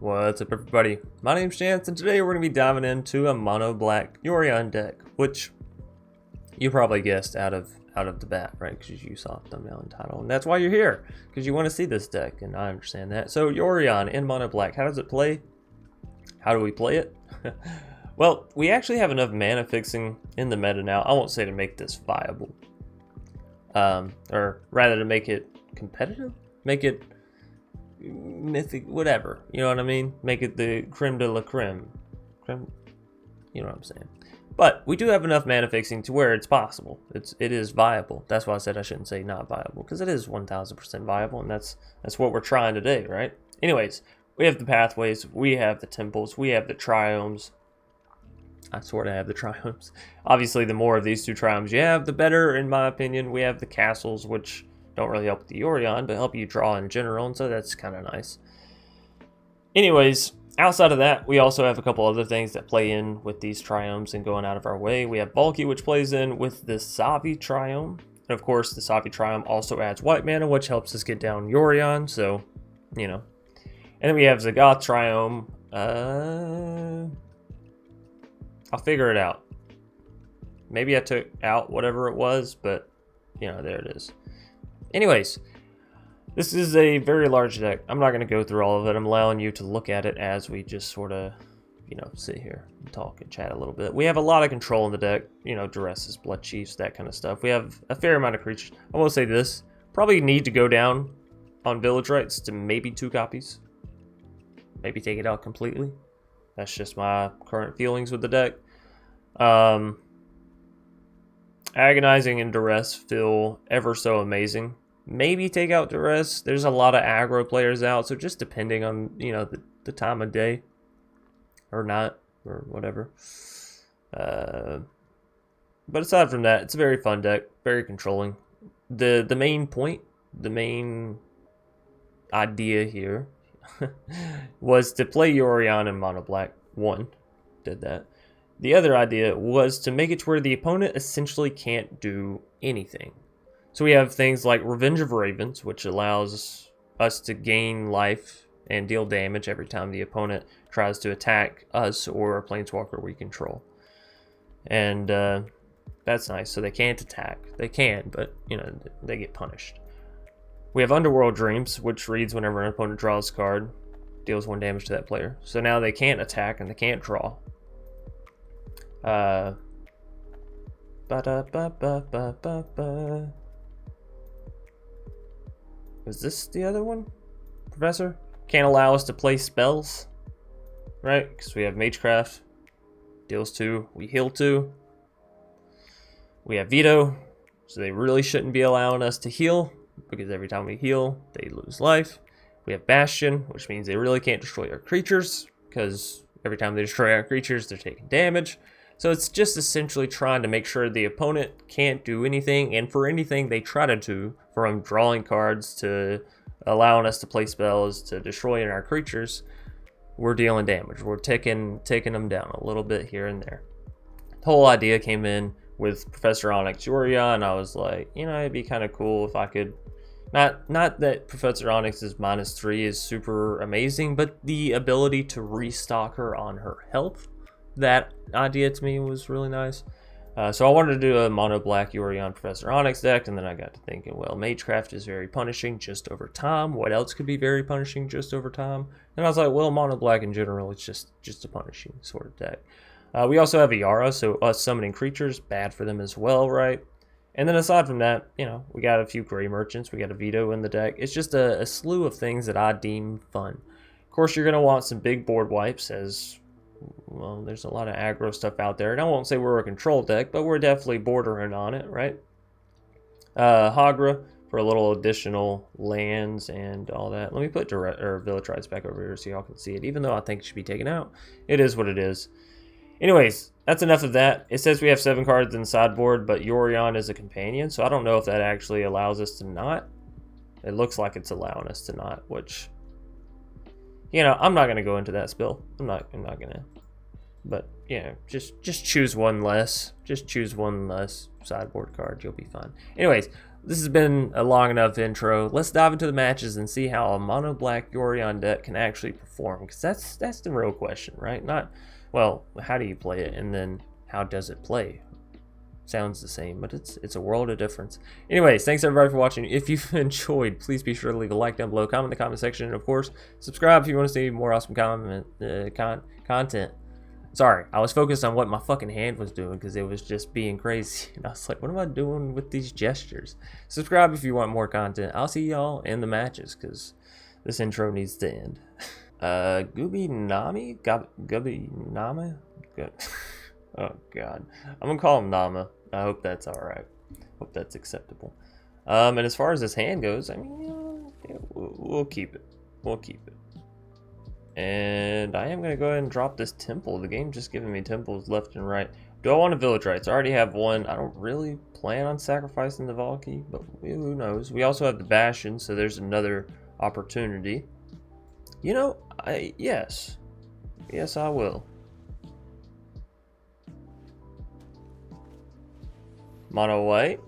What's up, everybody? My name's Chance, and today we're going to be diving into a mono black Yorion deck, which you probably guessed out of the bat, right? Because you saw the thumbnail and title, and that's why you're here, because you want to see this deck, and I understand that. So Yorion in mono black, how does it play? How do we play it? Well, we actually have enough mana fixing in the meta now. I won't say to make this viable, or rather to make it competitive, make it mythic, whatever, you know what I mean? Make it the creme de la creme, you know what I'm saying? But we do have enough mana fixing to where it's possible. It is viable. That's why I said I shouldn't say not viable, because it is 1000% viable, and that's what we're trying today, right? Anyways, we have the pathways, we have the temples, we have the triomes. I sort of have the triomes. Obviously, the more of these two triomes you have, the better, in my opinion. We have the castles, which don't really help with the Yorion, but help you draw in general, and so that's kind of nice. Anyways, outside of that, we also have a couple other things that play in with these triomes and going out of our way. We have Bulky, which plays in with the Savi triome. And of course, the Savi triome also adds white mana, which helps us get down Yorion, so, you know. And then we have Zagoth triome. I'll figure it out. Maybe I took out whatever it was, but, you know, there it is. Anyways, this is a very large deck. I'm not going to go through all of it. I'm allowing you to look at it as we just sort of, you know, sit here and talk and chat a little bit. We have a lot of control in the deck, you know, Duresses, Blood Chiefs, that kind of stuff. We have a fair amount of creatures. I will say this, probably need to go down on Village Rites to maybe 2 copies. Maybe take it out completely. That's just my current feelings with the deck. Agonizing and Duress feel ever so amazing. Maybe take out Duress. There's a lot of aggro players out, so just depending on, you know, the time of day or not or whatever. But aside from that, it's a very fun deck, very controlling. The main point, the main idea here was to play Yorion in mono black. One, did that. The other idea was to make it to where the opponent essentially can't do anything. So we have things like Revenge of Ravens, which allows us to gain life and deal damage every time the opponent tries to attack us or a planeswalker we control. And that's nice. So they can't attack. They can, but, you know, they get punished. We have Underworld Dreams, which reads whenever an opponent draws a card, deals 1 damage to that player. So now they can't attack and they can't draw. Was this the other one? Professor? Can't allow us to play spells, right? Because we have Magecraft, deals 2, we heal 2. We have Veto, so they really shouldn't be allowing us to heal, because every time we heal, they lose life. We have Bastion, which means they really can't destroy our creatures, because every time they destroy our creatures, they're taking damage. So it's just essentially trying to make sure the opponent can't do anything, and for anything they try to do, from drawing cards to allowing us to play spells to destroying our creatures, we're dealing damage. We're taking them down a little bit here and there. The whole idea came in with Professor Onyx Yorion. I was like, you know, it'd be kind of cool if I could, not that Professor Onyx's -3 is super amazing, but the ability to restock her on her health. That idea to me was really nice. So I wanted to do a mono black Yorion Professor Onyx deck, and then I got to thinking, well, Magecraft is very punishing just over time. What else could be very punishing just over time? And I was like, well, mono black in general, it's just a punishing sort of deck. We also have a Yara, so us summoning creatures, bad for them as well, right? And then aside from that, you know, we got a few Gray Merchants, we got a Veto in the deck. It's just a slew of things that I deem fun. Of course, you're going to want some big board wipes, as well, there's a lot of aggro stuff out there. And I won't say we're a control deck, but we're definitely bordering on it, right? Hagra for a little additional lands and all that. Let me put Village Rites back over here so y'all can see it. Even though I think it should be taken out, it is what it is. Anyways, that's enough of that. It says we have 7 cards in the sideboard, but Yorion is a companion, so I don't know if that actually allows us to not. It looks like it's allowing us to not, which, you know, I'm not going to go into that spill. I'm not going to. But, yeah, just choose one less. Just choose one less sideboard card. You'll be fine. Anyways, this has been a long enough intro. Let's dive into the matches and see how a mono black Yorion deck can actually perform, because that's the real question, right? Not, well, how do you play it, and then how does it play? Sounds the same, but it's a world of difference. Anyways, thanks everybody for watching. If you've enjoyed, please be sure to leave a like down below, comment in the comment section, and of course, subscribe if you want to see more awesome content. Sorry, I was focused on what my fucking hand was doing because it was just being crazy. And I was like, what am I doing with these gestures? Subscribe if you want more content. I'll see y'all in the matches because this intro needs to end. Gooby Nami? Gooby Nama? Oh god. I'm gonna call him Nama. I hope that's alright. Hope that's acceptable. And as far as his hand goes, I mean, yeah, we'll keep it. We'll keep it. And I am going to go ahead and drop this temple. The game's just giving me temples left and right. Do I want a village rights? I already have one. I don't really plan on sacrificing the Valky, but who knows. We also have the Bastion, so there's another opportunity. You know, yes. Yes, I will. Mono white.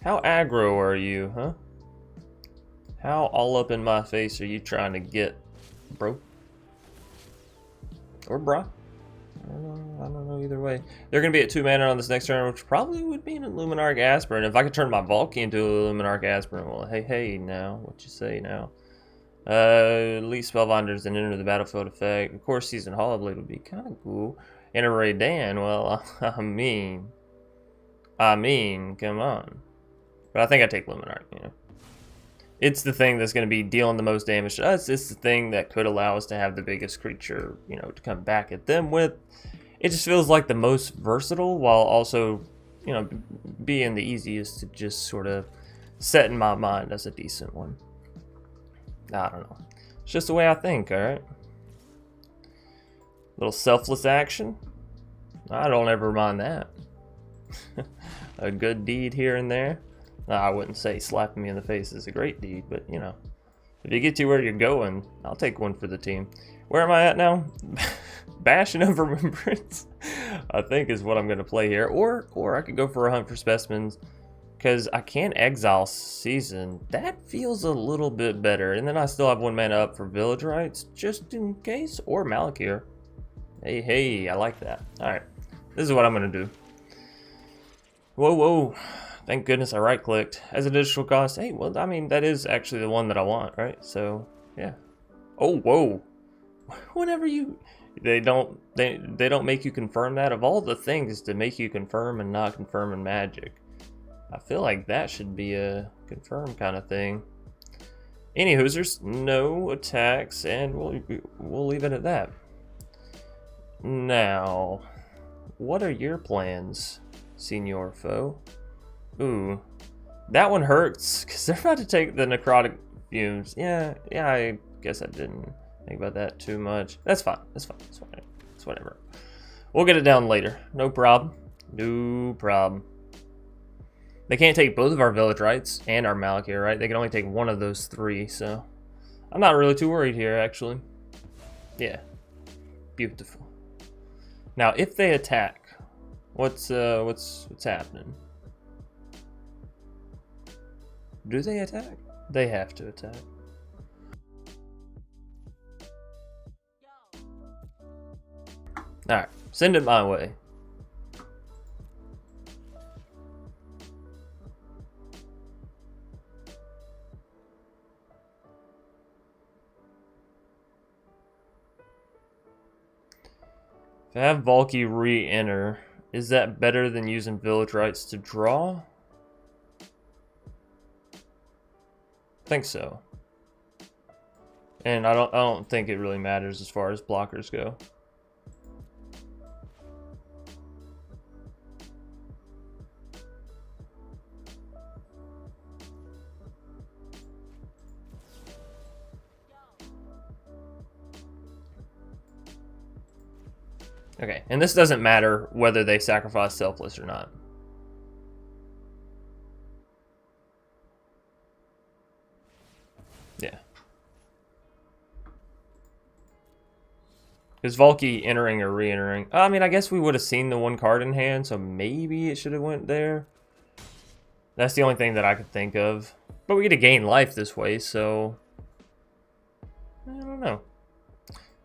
How aggro are you, huh? How all up in my face are you trying to get, bro? Or brah? I don't know either way. They're going to be at 2 mana on this next turn, which probably would be an Illuminarch Aspirant. If I could turn my Valky into an Illuminarch Aspirant, well, hey, now. What you say now? Elite Spellbinders and enter the battlefield effect. Of course, Season Hollowblade would be kind of cool. And a Raydan, well, I mean, come on. But I think I take Illuminarch, you know. It's the thing that's going to be dealing the most damage to us. It's the thing that could allow us to have the biggest creature, you know, to come back at them with. It just feels like the most versatile while also, you know, being the easiest to just sort of set in my mind as a decent one. I don't know. It's just the way I think, alright? Little selfless action. I don't ever mind that. A good deed here and there. I wouldn't say slapping me in the face is a great deed, but you know, if you get to where you're going, I'll take one for the team. Where am I at now? Bastion of Remembrance, I think is what I'm going to play here. Or I could go for a Hunt for Specimens, because I can exile Season. That feels a little bit better. And then I still have 1 mana up for Village Rights, just in case. Or Malakir. Hey, I like that. Alright, this is what I'm going to do. Whoa. Thank goodness I right-clicked. As an additional cost, hey, well, I mean, that is actually the one that I want, right? So, yeah. Oh, whoa. Whenever you... They don't make you confirm that. Of all the things to make you confirm and not confirm in Magic, I feel like that should be a confirm kind of thing. Anywho, there's no attacks, and we'll leave it at that. Now, what are your plans, Senior Foe? Ooh, that one hurts because they're about to take the necrotic fumes. Yeah, I guess I didn't think about that too much. That's fine. It's whatever. We'll get it down later. No problem. No problem. They can't take both of our Village Rights and our Malakir, right? They can only take one of those 3, so I'm not really too worried here, actually. Yeah, beautiful. Now, if they attack, what's happening? Do they attack? They have to attack. Alright, send it my way. If I have Valky re-enter, is that better than using Village Rights to draw? I think so. And I don't think it really matters as far as blockers go. Okay, and this doesn't matter whether they sacrifice Selfless or not. Yeah. Is Valky entering or re-entering? I mean, I guess we would have seen the 1 card in hand, so maybe it should have went there. That's the only thing that I could think of. But we get to gain life this way, so I don't know.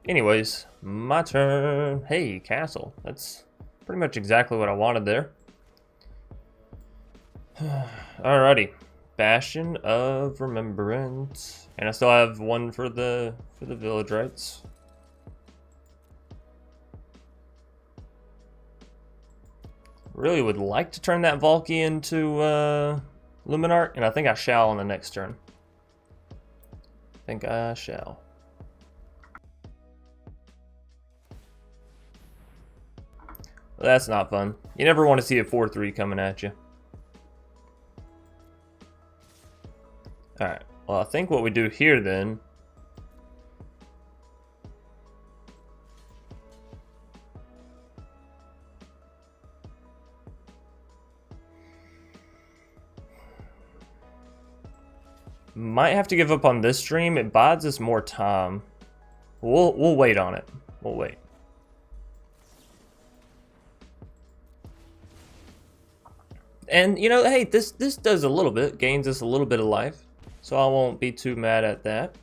Anyways, my turn. Hey, castle. That's pretty much exactly what I wanted there. Alrighty. Bastion of Remembrance. And I still have one for the village rights. Really would like to turn that Valky into Luminart, and I think I shall on the next turn. I think I shall. Well, that's not fun. You never want to see a 4-3 coming at you. Alright, well I think what we do here then might have to give up on this stream. It buys us more time. We'll wait on it. We'll wait. And you know, hey, this does a little bit, gains us a little bit of life, so I won't be too mad at that.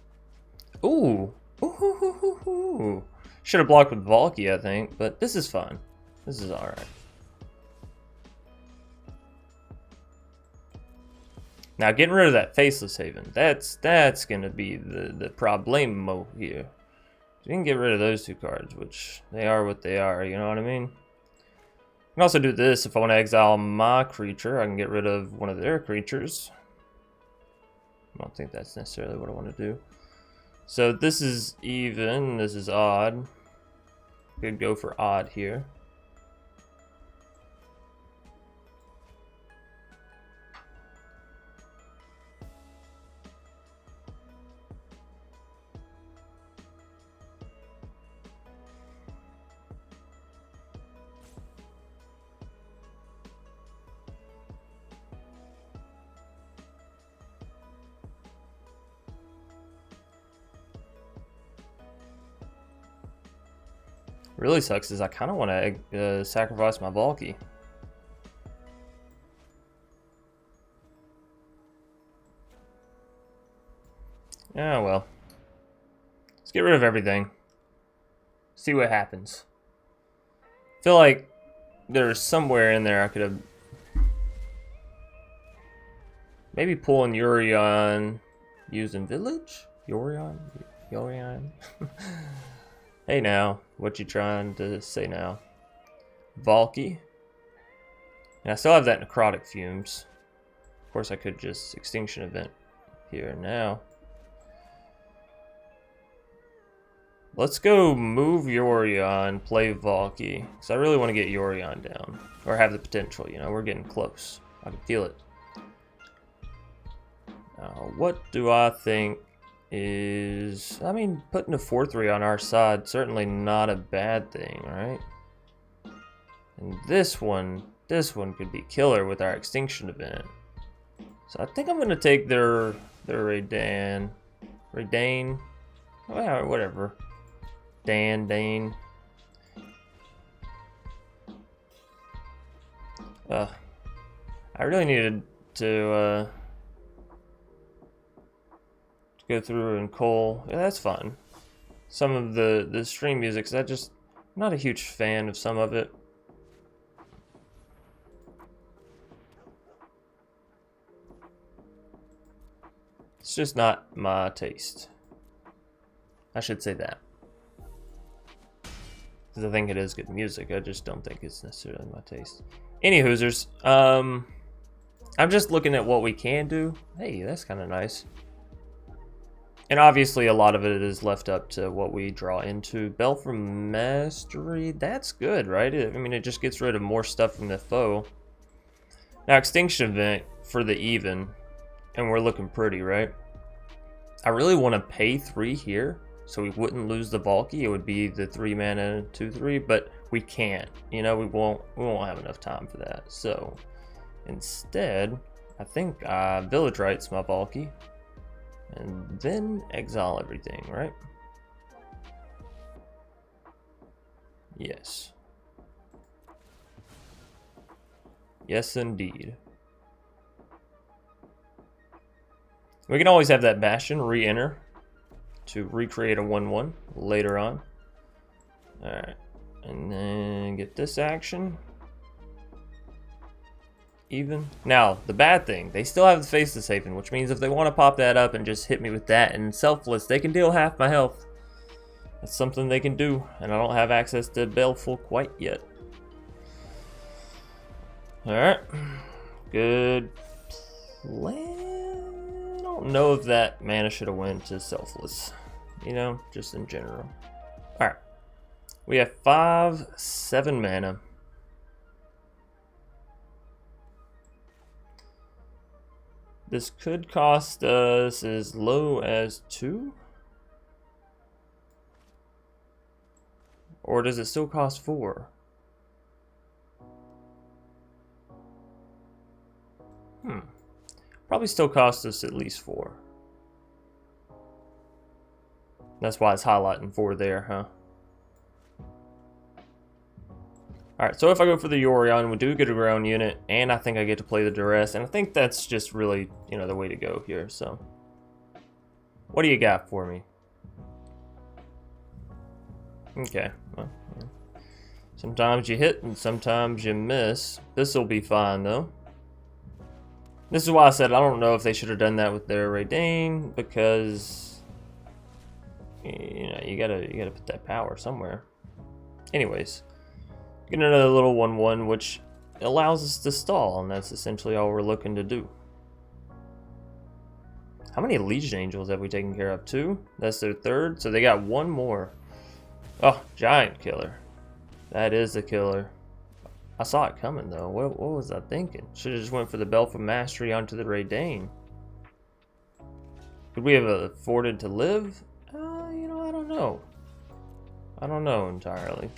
Ooh, ooh. Should have blocked with Valky, I think, but this is fine. This is all right. Now, getting rid of that Faceless Haven, that's gonna be the problemo here. So you can get rid of those two cards, which they are what they are, you know what I mean? I can also do this if I want to exile my creature. I can get rid of one of their creatures. I don't think that's necessarily what I want to do. So this is even, this is odd. Could go for odd here. Really sucks is I kind of want to sacrifice my Valky. Yeah, well. Let's get rid of everything. See what happens. I feel like there's somewhere in there I could have maybe pulling Yorion using village? Yorion? Hey now, what you trying to say now? Valky. And I still have that necrotic fumes. Of course I could just extinction event here now. Let's go move Yorion, play Valky. Because I really want to get Yorion down. Or have the potential, you know, we're getting close. I can feel it. Now, what do I think is... I mean, putting a 4-3 on our side, certainly not a bad thing, right? And this one could be killer with our extinction event. So I think I'm going to take their Raidane. Well, whatever. Dane. I really needed to go through and cull. Yeah, that's fun. Some of the stream music, I'm not a huge fan of some of it. It's just not my taste. I should say that. Because I think it is good music. I just don't think it's necessarily my taste. Any hoosers. I'm just looking at what we can do. Hey, that's kind of nice. And obviously a lot of it is left up to what we draw into. Bell from Mastery, that's good, right? I mean, it just gets rid of more stuff from the foe. Now, Extinction Event for the even, and we're looking pretty, right? I really want to pay 3 here, so we wouldn't lose the Valky. It would be the 3 mana 2/3, but we can't. You know, we won't have enough time for that. So instead, I think Village Rights my Valky. And then exile everything, right? Yes. Yes, indeed. We can always have that Bastion re-enter to recreate a 1/1 later on. Alright, and then get this action. Even. Now, the bad thing, they still have the Faceless Haven, which means if they want to pop that up and just hit me with that and Selfless, they can deal half my health. That's something they can do, and I don't have access to Baleful quite yet. Alright, good plan. I don't know if that mana should have went to Selfless, you know, just in general. Alright, we have 5/7 mana. This could cost us as low as 2? Or does it still cost 4? Probably still cost us at least 4. That's why it's highlighting 4 there, huh? Alright, so if I go for the Yorion, we do get a ground unit, and I think I get to play the Duress, and I think that's just really, you know, the way to go here, so. What do you got for me? Okay, well, sometimes you hit and sometimes you miss. This'll be fine, though. This is why I said I don't know if they should have done that with their Raidane, because, you know, you gotta put that power somewhere. Anyways. Get another little 1/1, which allows us to stall, and that's essentially all we're looking to do. How many Legion Angels have we taken care of? 2? That's their 3rd, so they got 1 more. Oh, Giant Killer. That is a killer. I saw it coming, though. What was I thinking? Should have just went for the Belf of Mastery onto the Raidane. Could we have afforded to live? You know, I don't know. I don't know entirely.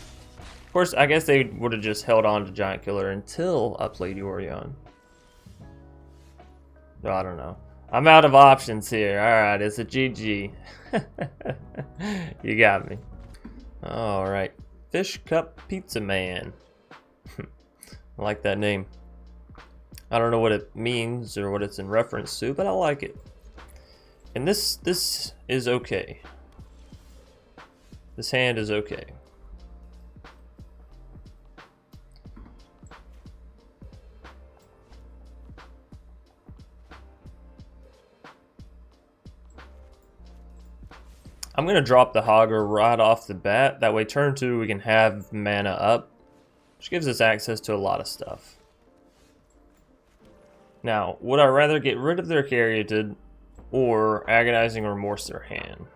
Of course, I guess they would have just held on to Giant Killer until I played Yorion. No, I don't know. I'm out of options here. Alright, it's a GG. You got me. Alright. Fish Cup Pizza Man. I like that name. I don't know what it means or what it's in reference to, but I like it. And this is okay. This hand is okay. I'm going to drop the Hogger right off the bat. That way turn 2 we can have mana up, which gives us access to a lot of stuff. Now, would I rather get rid of their Caryatid or Agonizing Remorse their hand?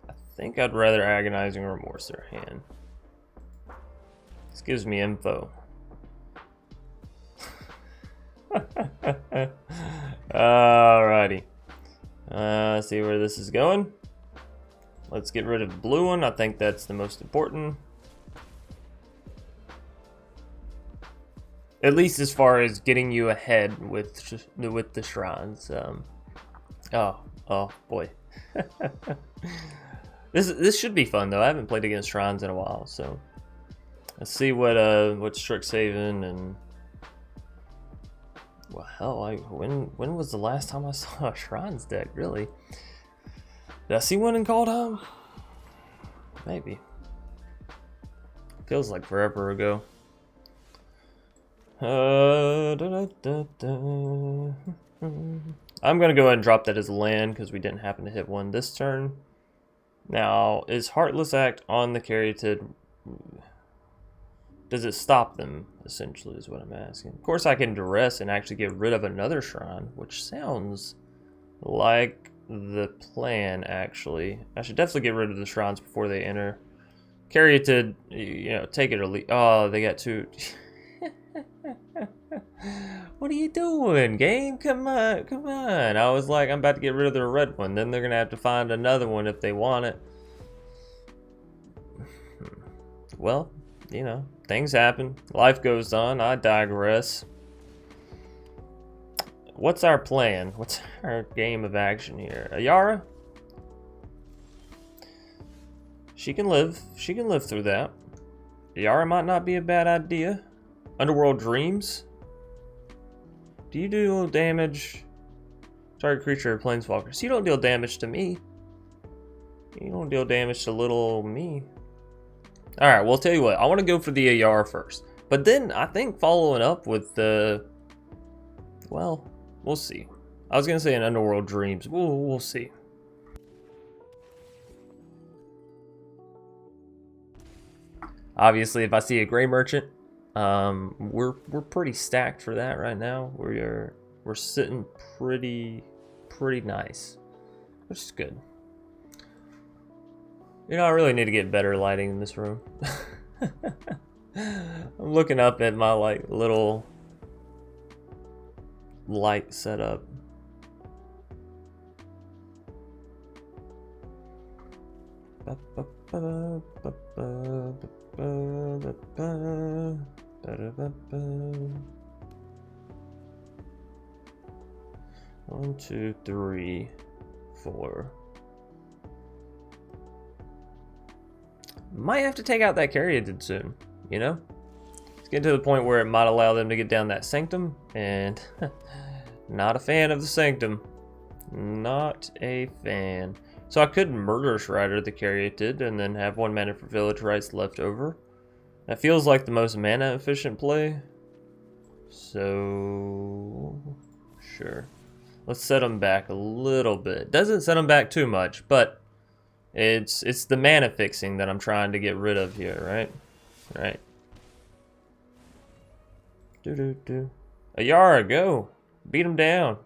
I think I'd rather Agonizing Remorse their hand. This gives me info. Alrighty. Let's see where this is going. Let's get rid of the blue one. I think that's the most important. At least as far as getting you ahead with the shrines. Oh boy. This should be fun though. I haven't played against shrines in a while, so let's see what Strixhaven and well, hell, when was the last time I saw a shrines deck? Really? Did I see one in Kaldheim? Maybe. Feels like forever ago. I'm gonna go ahead and drop that as land because we didn't happen to hit one this turn. Now, is Heartless Act on the Caryatid? Does it stop them, essentially, is what I'm asking. Of course, I can Duress and actually get rid of another shrine, which sounds like the plan, actually. I should definitely get rid of the shrines before they enter. Caryatid, you know, take it or leave. Oh, they got 2. What are you doing, game? Come on, come on. I was like, I'm about to get rid of their red one. Then they're going to have to find another one if they want it. Well, you know, things happen. Life goes on. I digress. What's our plan? What's our game of action here? Ayara? She can live. She can live through that. Ayara might not be a bad idea. Underworld Dreams? Do you do damage? Target creature or planeswalkers. You don't deal damage to me. You don't deal damage to little me. Alright, well, tell you what. I want to go for the AR first. But then, I think following up with the... Well, we'll see. I was going to say an Underworld Dreams. We'll see. Obviously, if I see a Gray Merchant, we're pretty stacked for that right now. We're sitting pretty nice, which is good. You know, I really need to get better lighting in this room. I'm looking up at my like little light setup. One, two, three, four. Might have to take out that Caryatid soon, you know? It's getting to the point where it might allow them to get down that Sanctum, and not a fan of the Sanctum. Not a fan. So I could Murderous Rider the Caryatid and then have 1 mana for Village Rites left over. That feels like the most mana efficient play. So, sure. Let's set them back a little bit. Doesn't set them back too much, but it's the mana fixing that I'm trying to get rid of here, right? Right. Ayara, go. Beat him down.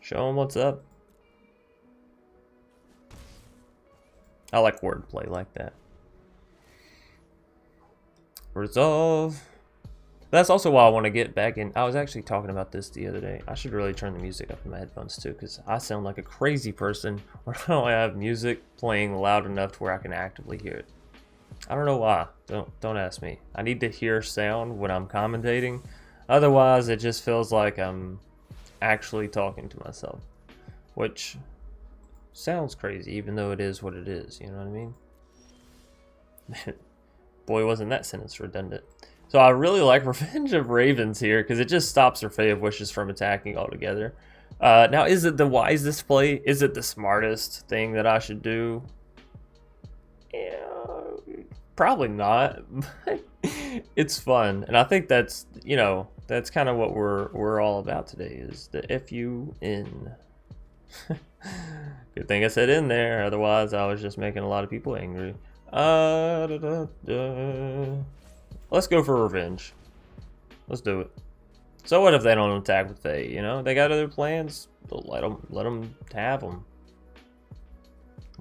Show him what's up. I like wordplay like that. Resolve. That's also why I want to get back in. I was actually talking about this the other day. I should really turn the music up in my headphones too, because I sound like a crazy person when I don't have music playing loud enough to where I can actively hear it. I don't know why. Don't ask me. I need to hear sound when I'm commentating. Otherwise, it just feels like I'm actually talking to myself, which sounds crazy, even though it is what it is. You know what I mean? Boy, wasn't that sentence redundant. So I really like Revenge of Ravens here because it just stops their Fae of Wishes from attacking altogether. Now, is it the wisest play? Is it the smartest thing that I should do? Yeah, probably not. It's fun, and I think that's, you know, that's kind of what we're all about today, is the FUN. Good thing I said in there, otherwise I was just making a lot of people angry. Let's go for revenge. Let's do it. So what if they don't attack with Fae? You know, they got other plans. Let them have them.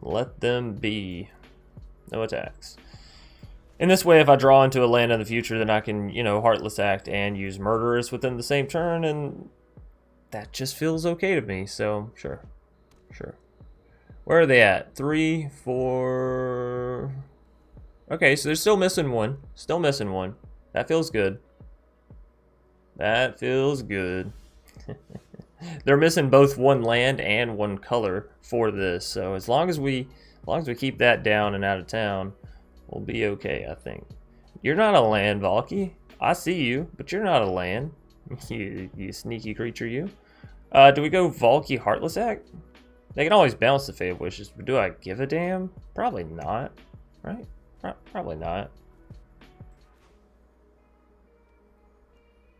Let them be. No attacks. In this way, if I draw into a land in the future, then I can, you know, Heartless Act and use Murderous within the same turn, and that just feels okay to me. So sure. Where are they at? 3, 4. Okay, so they're still missing one. Still missing one. That feels good. That feels good. They're missing both 1 land and 1 color for this. So as long as we keep that down and out of town, we'll be okay, I think. You're not a land, Valky. I see you, but you're not a land. You sneaky creature, you. Do we go Valky Heartless Act? They can always bounce the Fae of Wishes, but do I give a damn? Probably not, right? Probably not.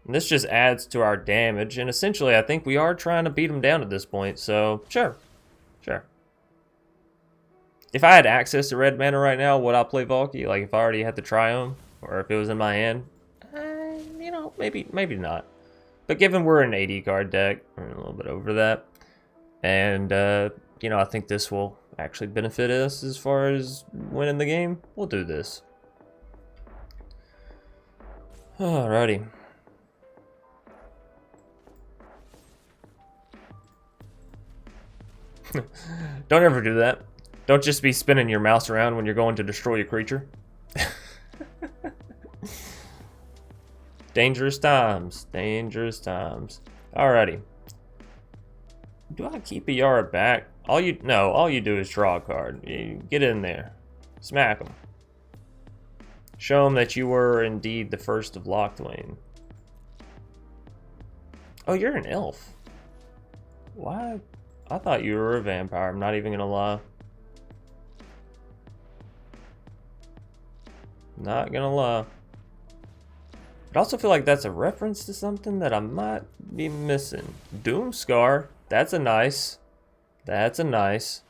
And this just adds to our damage, and essentially I think we are trying to beat them down at this point, so sure. If I had access to red mana right now, would I play Valky? Like if I already had the Triome, or if it was in my hand? You know, maybe not. But given we're an 80 card deck, or a little bit over that, and you know, I think this will actually benefit us as far as winning the game. We'll do this. Alrighty. Don't ever do that. Don't just be spinning your mouse around when you're going to destroy a creature. Dangerous times. Dangerous times. Alrighty. Do I keep a Yara back? All you do is draw a card. You get in there. Smack them. Show them that you were indeed the first of Locthwain. Oh, you're an elf. Why? I thought you were a vampire. I'm not even gonna lie. Not gonna lie. I also feel like that's a reference to something that I might be missing. Doomscar. That's a nice. That's a nice.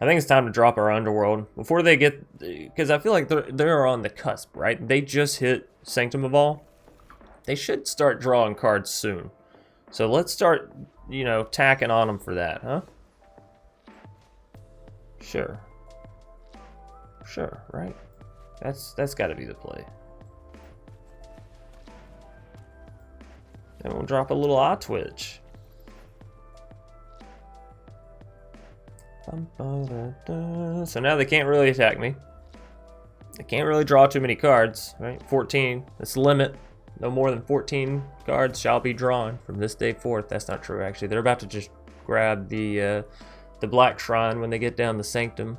I think it's time to drop our underworld before they get, because I feel like they're on the cusp, right? They just hit Sanctum of All. They should start drawing cards soon. So let's start, you know, tacking on them for that, huh? Sure. Sure, right? That's got to be the play. Then we'll drop a little eye twitch. So now they can't really attack me. They can't really draw too many cards, right? 14, that's the limit. No more than 14 cards shall be drawn from this day forth. That's not true, actually. They're about to just grab the Black Shrine when they get down the Sanctum.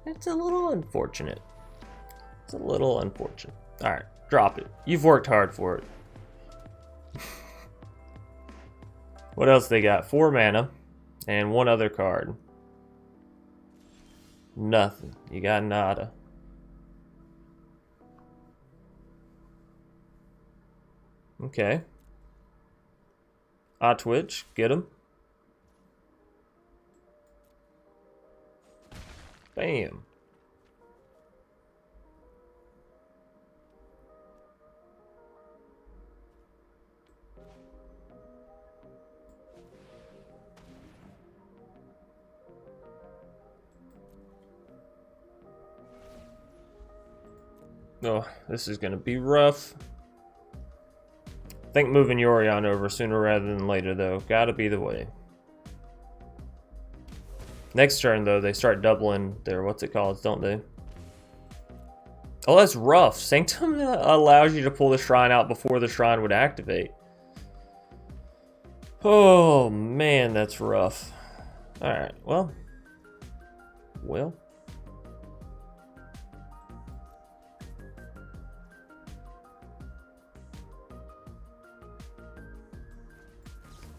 It's a little unfortunate. It's a little unfortunate. Alright, drop it. You've worked hard for it. What else they got? 4 mana and 1 other card. Nothing. You got nada. Okay. Twitch, get him. Bam. Oh, this is gonna be rough. I think moving Yorion over sooner rather than later, though, gotta be the way. Next turn, though, they start doubling their what's it called, don't they? Oh, that's rough. Sanctum allows you to pull the shrine out before the shrine would activate. Oh man, that's rough. All right, well.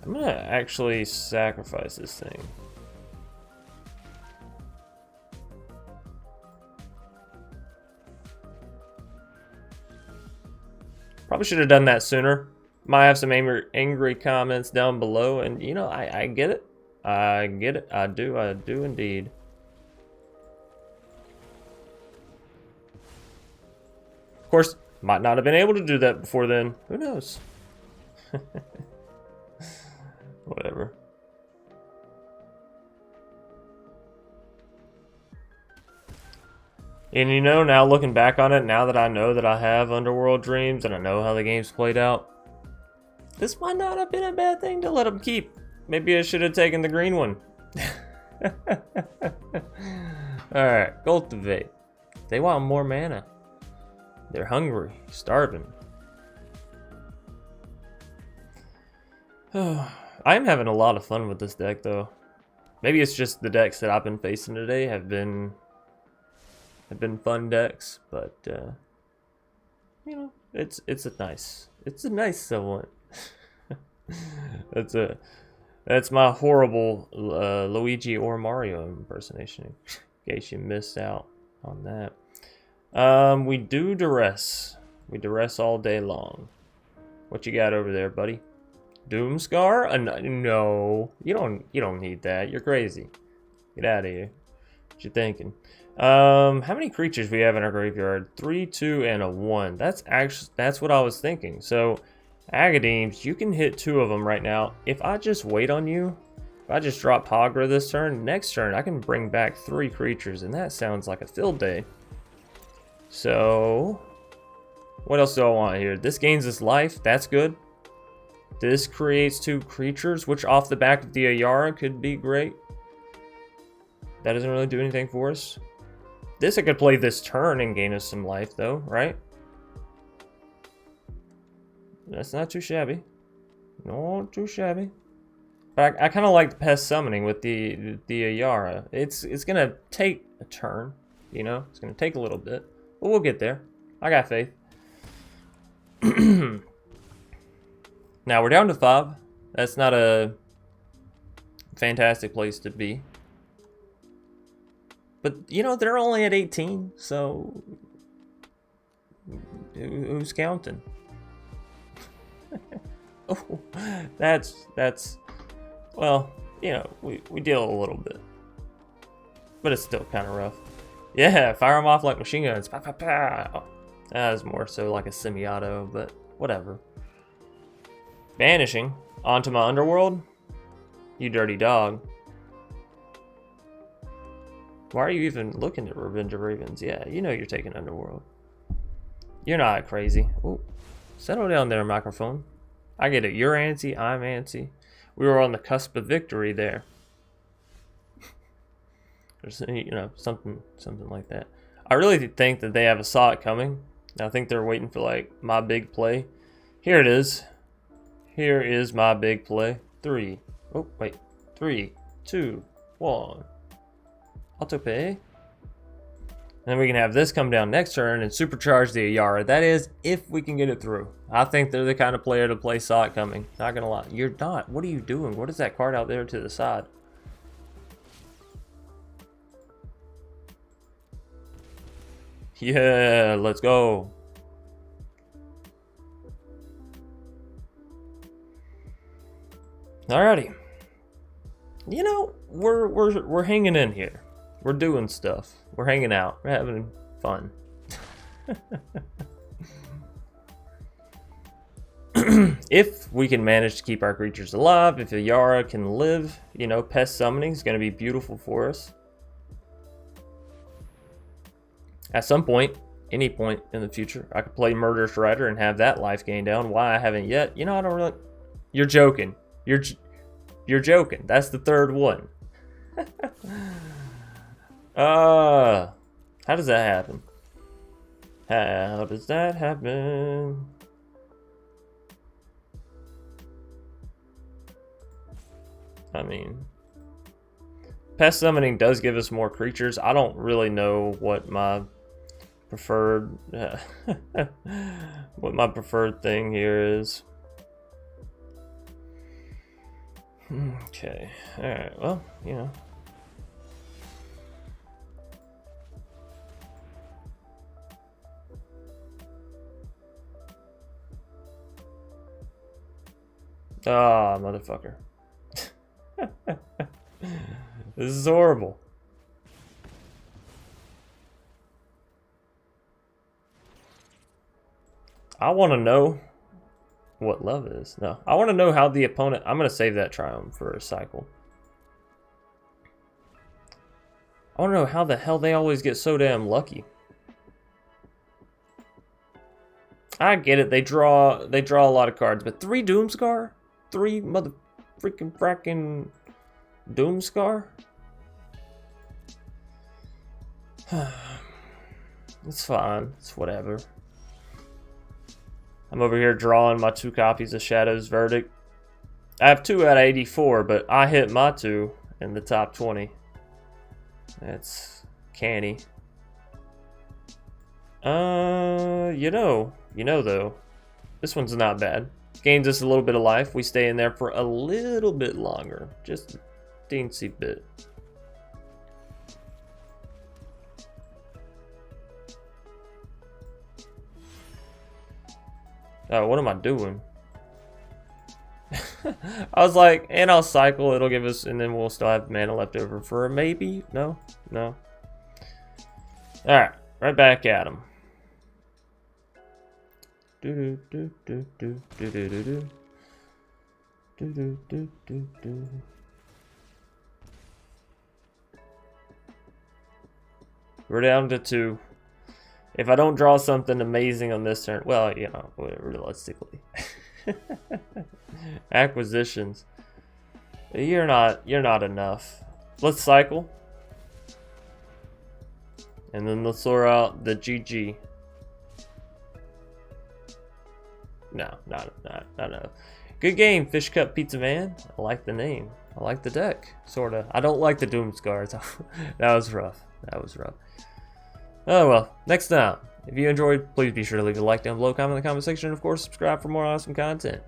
I'm gonna actually sacrifice this thing. Probably should have done that sooner. Might have some angry comments down below, and you know, I get it. I get it. I do indeed. Of course, might not have been able to do that before then. Who knows? Whatever. And you know, now looking back on it, now that I know that I have Underworld Dreams and I know how the game's played out, this might not have been a bad thing to let them keep. Maybe I should have taken the green one. Alright, cultivate. They want more mana. They're hungry, starving. I'm having a lot of fun with this deck, though. Maybe it's just the decks that I've been facing today have been fun decks, but you know, it's a nice one. That's my horrible Luigi or Mario impersonation, in case you missed out on that. We do duress. We duress all day long. What you got over there, buddy? Doomscar? No, you don't need that. You're crazy. Get out of here. What you thinking? How many creatures we have in our graveyard? 3, 2, and a 1. That's what I was thinking. So, Agadeems, you can hit 2 of them right now. If I just wait on you, if I just drop Pogra this turn, next turn I can bring back 3 creatures, and that sounds like a field day. So, what else do I want here? This gains us life. That's good. This creates 2 creatures, which off the back of the Ayara could be great. That doesn't really do anything for us. This I could play this turn and gain us some life, though, right? That's not too shabby. Not too shabby. But I kind of like the pest summoning with the Ayara. It's gonna take a turn, you know. It's gonna take a little bit, but we'll get there. I got faith. Now we're down to 5. That's not a fantastic place to be. But, you know, they're only at 18, so who's counting? Oh, that's, well, you know, we deal a little bit. But it's still kind of rough. Yeah, fire them off like machine guns. Pow, pow, pow. That was more so like a semi-auto, but whatever. Banishing onto my underworld? You dirty dog. Why are you even looking at Revenge of Ravens? Yeah, you know you're taking underworld. You're not crazy. Ooh, settle down there, microphone. I get it. You're antsy, I'm antsy. We were on the cusp of victory there. There's, you know, something like that. I really think that they have a saw it coming. I think they're waiting for like my big play. Here it is. Here is my big play. 3. Oh wait. 3, 2, 1. Auto pay. And then we can have this come down next turn and supercharge the Ayara. That is, if we can get it through. I think they're the kind of player to play saw it coming. Not gonna lie. You're not. What are you doing? What is that card out there to the side? Yeah, let's go. Alrighty. You know, we're hanging in here. We're doing stuff. We're hanging out. We're having fun. If we can manage to keep our creatures alive, if Ayara can live, you know, pest summoning is going to be beautiful for us. At some point, any point in the future, I could play Murderous Rider and have that life gain down. Why I haven't yet? You know, I don't really... You're joking. You're joking. That's the third one. How does that happen? How does that happen? I mean, pest summoning does give us more creatures. I don't really know what my preferred thing here is. Okay. Alright, well, you know. Ah, motherfucker. This is horrible. I want to know what love is. No, I want to know how the opponent... I'm going to save that triumph for a cycle. I want to know how the hell they always get so damn lucky. I get it. They draw a lot of cards, but 3 Doomscar? 3 mother freaking fracking Doomscar? It's fine. It's whatever. I'm over here drawing my 2 copies of Shadow's Verdict. I have 2 out of 84, but I hit my 2 in the top 20. That's canny. You know though, this one's not bad. Gains us a little bit of life. We stay in there for a little bit longer. Just a teensy bit. Oh, what am I doing? I was like, and I'll cycle, it'll give us, and then we'll still have mana left over for a maybe? No? No. Alright, right back at him. We're down to 2. If I don't draw something amazing on this turn, well, you know, realistically. Acquisitions. You're not enough. Let's cycle. And then let's throw out the GG. No, not enough. Good game, Fish Cup Pizza Man. I like the name. I like the deck, sorta. I don't like the Doomscar. That was rough. That was rough. Oh well, next time. If you enjoyed, please be sure to leave a like down below, comment in the comment section, and of course, subscribe for more awesome content.